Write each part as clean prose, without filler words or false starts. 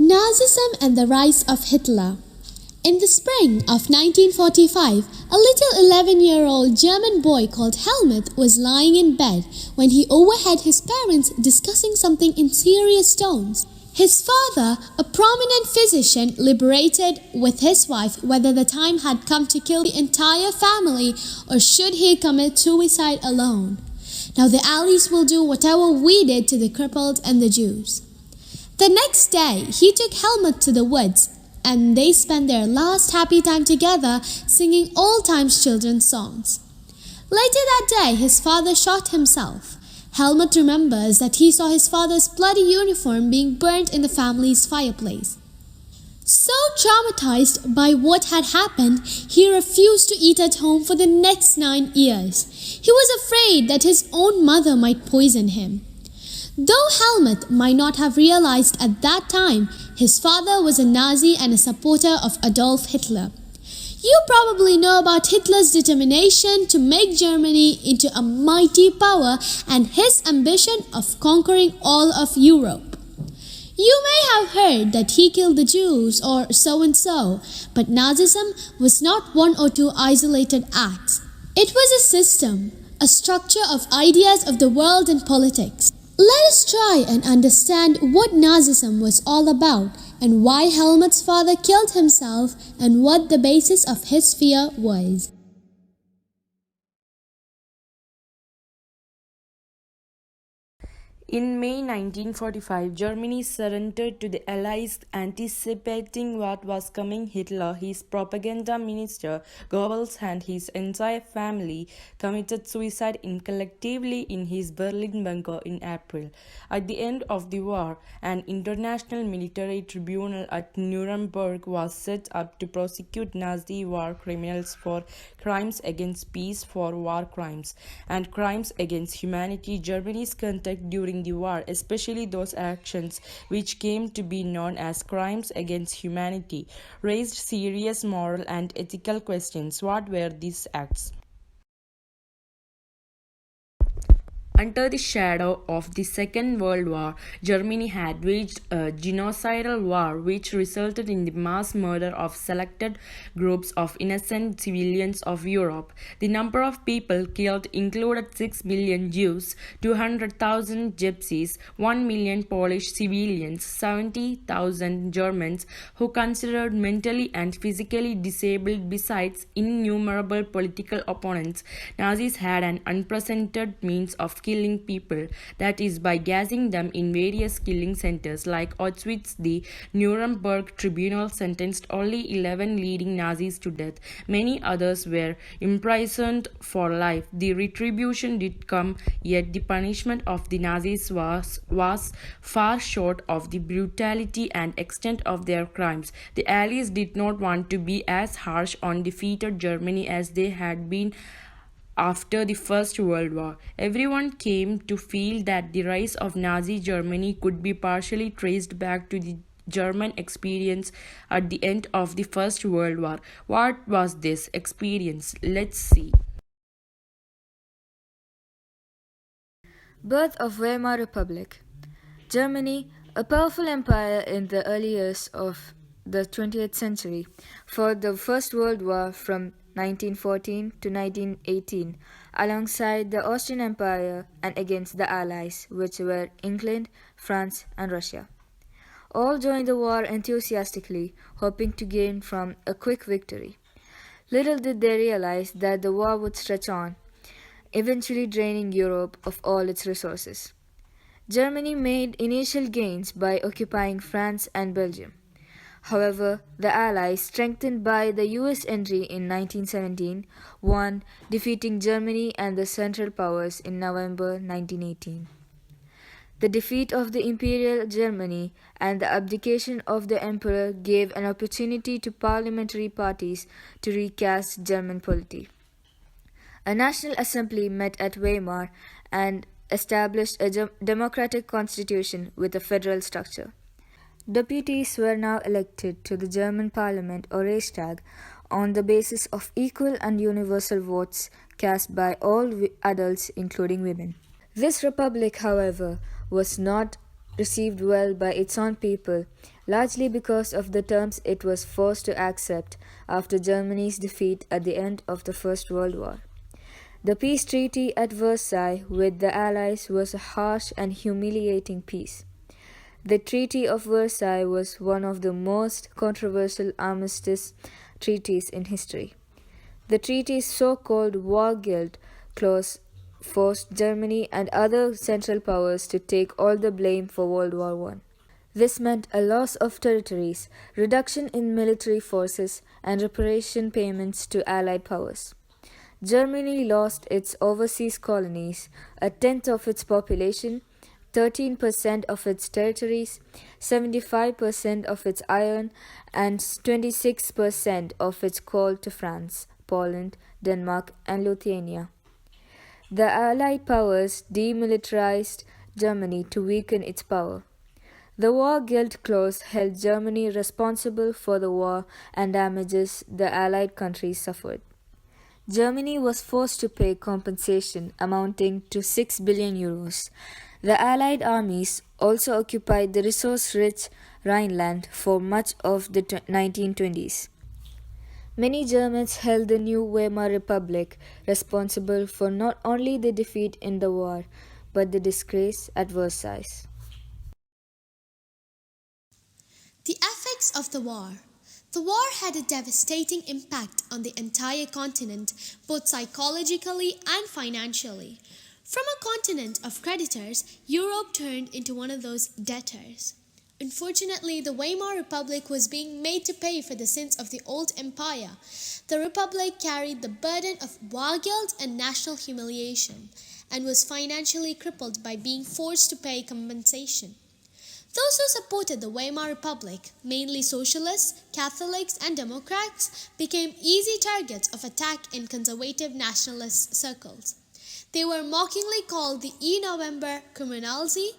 Nazism and the rise of Hitler. In the spring of 1945, a little 11-year-old German boy called Helmut was lying in bed when he overheard his parents discussing something in serious tones. His father, a prominent physician, deliberated with his wife whether the time had come to kill the entire family or should he commit suicide alone. Now the Allies will do whatever we did to the crippled and the Jews. The next day, he took Helmut to the woods, and they spent their last happy time together singing old-time children's songs. Later that day, his father shot himself. Helmut remembers that he saw his father's bloody uniform being burnt in the family's fireplace. So traumatized by what had happened, he refused to eat at home for the next 9 years. He was afraid that his own mother might poison him. Though Helmut might not have realized at that time, his father was a Nazi and a supporter of Adolf Hitler. You probably know about Hitler's determination to make Germany into a mighty power and his ambition of conquering all of Europe. You may have heard that he killed the Jews or so and so, but Nazism was not one or two isolated acts. It was a system, a structure of ideas of the world and politics. Let us try and understand what Nazism was all about and why Helmut's father killed himself and what the basis of his fear was. In May 1945, Germany surrendered to the Allies. Anticipating what was coming, Hitler, his propaganda minister, Goebbels, and his entire family committed suicide collectively in his Berlin bunker in April. At the end of the war, an international military tribunal at Nuremberg was set up to prosecute Nazi war criminals for crimes against peace, for war crimes, and crimes against humanity. Germany's conduct during the war, especially those actions which came to be known as crimes against humanity, raised serious moral and ethical questions. What were these acts? Under the shadow of the Second World War, Germany had waged a genocidal war which resulted in the mass murder of selected groups of innocent civilians of Europe. The number of people killed included 6 million Jews, 200,000 Gypsies, 1 million Polish civilians, 70,000 Germans who considered mentally and physically disabled, besides innumerable political opponents. Nazis had an unprecedented means of killing people, that is, by gassing them in various killing centers like Auschwitz. The Nuremberg tribunal sentenced only 11 leading Nazis to death. Many others were imprisoned for life. The retribution did come, yet the punishment of the Nazis was far short of the brutality and extent of their crimes. The Allies did not want to be as harsh on defeated Germany as they had been after the First World War. Everyone came to feel that the rise of Nazi Germany could be partially traced back to the German experience at the end of the First World War. What was this experience? Let's see. Birth of Weimar Republic. Germany, a powerful empire in the early years of the 20th century, fought the First World War from 1914 to 1918, alongside the Austrian Empire and against the Allies, which were England, France, and Russia. All joined the war enthusiastically, hoping to gain from a quick victory. Little did they realize that the war would stretch on, eventually draining Europe of all its resources. Germany made initial gains by occupying France and Belgium. However, the Allies, strengthened by the US entry in 1917, won, defeating Germany and the Central Powers in November 1918. The defeat of the Imperial Germany and the abdication of the Emperor gave an opportunity to parliamentary parties to recast German polity. A National Assembly met at Weimar and established a democratic constitution with a federal structure. Deputies were now elected to the German parliament or Reichstag on the basis of equal and universal votes cast by all adults, including women. This republic, however, was not received well by its own people, largely because of the terms it was forced to accept after Germany's defeat at the end of the First World War. The peace treaty at Versailles with the Allies was a harsh and humiliating peace. The Treaty of Versailles was one of the most controversial armistice treaties in history. The treaty's so-called war guilt clause forced Germany and other Central Powers to take all the blame for World War I. This meant a loss of territories, reduction in military forces, and reparation payments to Allied powers. Germany lost its overseas colonies, a tenth of its population, 13% of its territories, 75% of its iron, and 26% of its coal to France, Poland, Denmark, and Lithuania. The Allied powers demilitarized Germany to weaken its power. The war guilt clause held Germany responsible for the war and damages the Allied countries suffered. Germany was forced to pay compensation amounting to 6 billion euros. The Allied armies also occupied the resource-rich Rhineland for much of the 1920s. Many Germans held the new Weimar Republic responsible for not only the defeat in the war, but the disgrace at Versailles. The effects of the war. The war had a devastating impact on the entire continent, both psychologically and financially. From a continent of creditors, Europe turned into one of those debtors. Unfortunately, the Weimar Republic was being made to pay for the sins of the old empire. The Republic carried the burden of war guilt and national humiliation, and was financially crippled by being forced to pay compensation. Those who supported the Weimar Republic, mainly socialists, Catholics, and Democrats, became easy targets of attack in conservative nationalist circles. They were mockingly called the E-November criminality,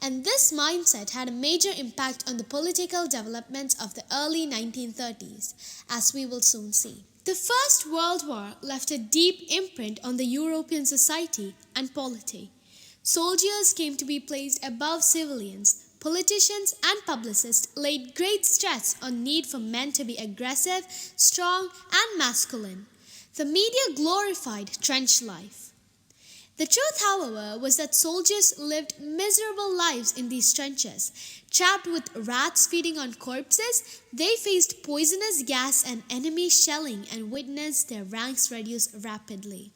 and this mindset had a major impact on the political developments of the early 1930s, as we will soon see. The First World War left a deep imprint on the European society and polity. Soldiers came to be placed above civilians. Politicians and publicists laid great stress on need for men to be aggressive, strong, and masculine. The media glorified trench life. The truth, however, was that soldiers lived miserable lives in these trenches. Trapped with rats feeding on corpses, they faced poisonous gas and enemy shelling and witnessed their ranks reduce rapidly.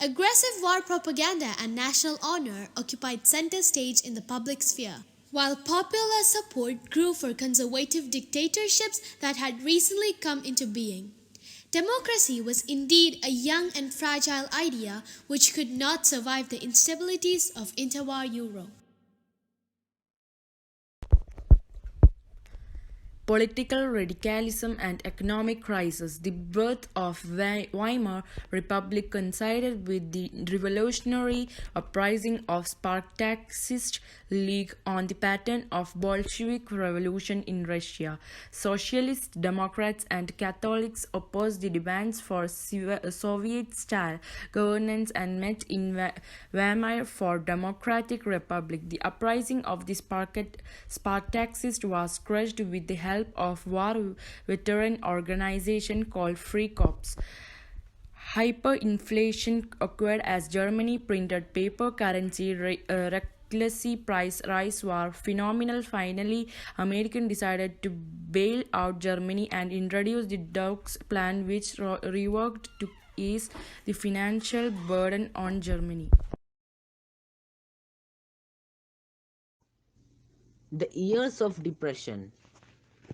Aggressive war propaganda and national honor occupied center stage in the public sphere, while popular support grew for conservative dictatorships that had recently come into being. Democracy was indeed a young and fragile idea which could not survive the instabilities of interwar Europe. Political radicalism and economic crisis. The birth of Weimar Republic coincided with the revolutionary uprising of Spartacist League on the pattern of Bolshevik Revolution in Russia. Socialists, Democrats, and Catholics opposed the demands for Soviet-style governance and met in Weimar for Democratic Republic. The uprising of the Spartacists was crushed with the help of war veteran organization called Free Corps. Hyperinflation occurred as Germany printed paper currency. Recklessly price rise were phenomenal. Finally, Americans decided to bail out Germany and introduce the Dukes Plan, which reworked to ease the financial burden on Germany. The years of depression.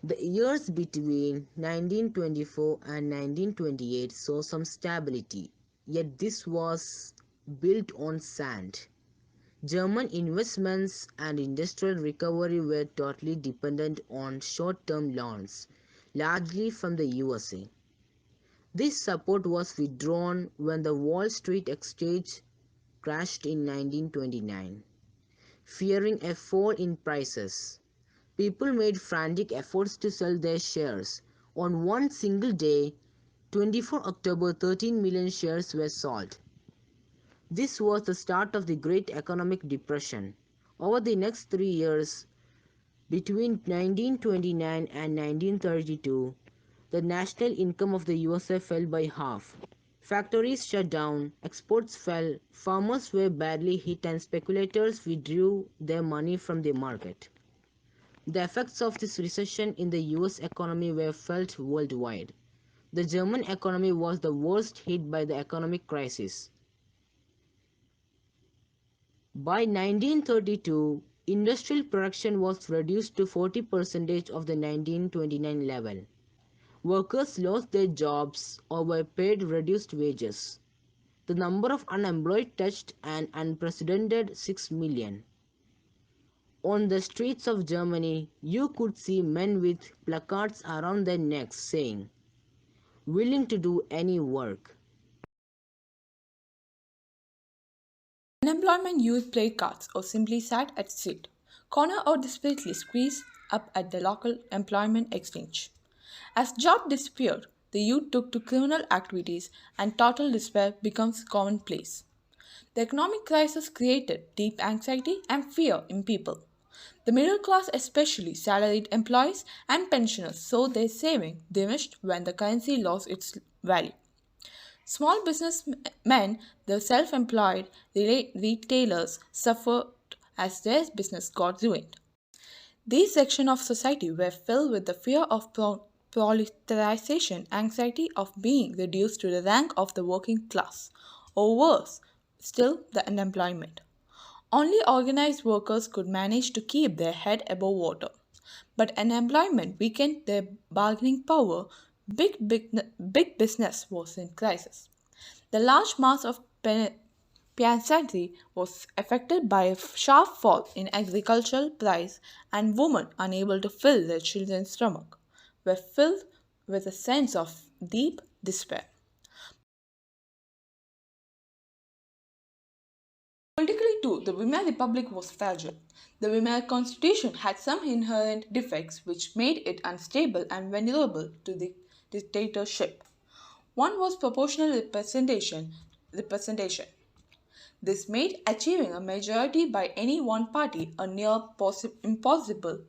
The years between 1924 and 1928 saw some stability, yet this was built on sand. German investments and industrial recovery were totally dependent on short-term loans, largely from the USA. This support was withdrawn when the Wall Street Exchange crashed in 1929. Fearing a fall in prices, people made frantic efforts to sell their shares. On one single day, 24 October, 13 million shares were sold. This was the start of the Great Economic Depression. Over the next 3 years, between 1929 and 1932, the national income of the USA fell by half. Factories shut down, exports fell, farmers were badly hit, and speculators withdrew their money from the market. The effects of this recession in the US economy were felt worldwide. The German economy was the worst hit by the economic crisis. By 1932, industrial production was reduced to 40% of the 1929 level. Workers lost their jobs or were paid reduced wages. The number of unemployed touched an unprecedented 6 million. On the streets of Germany, you could see men with placards around their necks saying, "Willing to do any work." Unemployment youth played cards or simply sat at street corner or desperately squeezed up at the local employment exchange. As jobs disappeared, the youth took to criminal activities and total despair becomes commonplace. The economic crisis created deep anxiety and fear in people. The middle class, especially salaried employees and pensioners, saw their saving diminished when the currency lost its value. Small businessmen, the self employed retailers, suffered as their business got ruined. These sections of society were filled with the fear of proletarialization, anxiety of being reduced to the rank of the working class, or worse, still the unemployment. Only organized workers could manage to keep their head above water. But unemployment weakened their bargaining power. Big business was in crisis. The large mass of peasantry was affected by a sharp fall in agricultural price, and women unable to fill their children's stomach were filled with a sense of deep despair. Politically, too, the Weimar Republic was fragile. The Weimar Constitution had some inherent defects which made it unstable and vulnerable to the dictatorship. One was proportional representation. This made achieving a majority by any one party a near impossible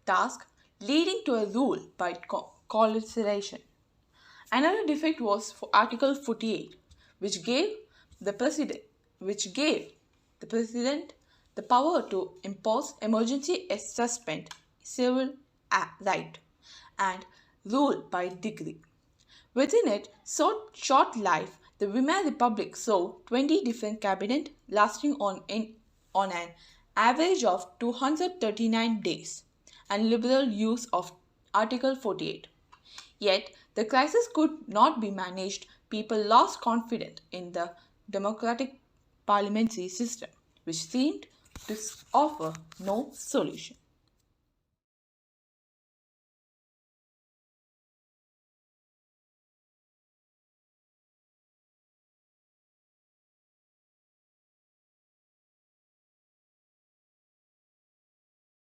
task, leading to a rule by coalition. Another defect was for Article 48, which gave the president which gave the president the power to impose emergency suspend civil right and rule by decree. Within its short life, the Weimar Republic saw 20 different cabinets lasting on an average of 239 days and liberal use of Article 48. Yet, the crisis could not be managed. People lost confidence in the democratic parliamentary system, which seemed to offer no solution.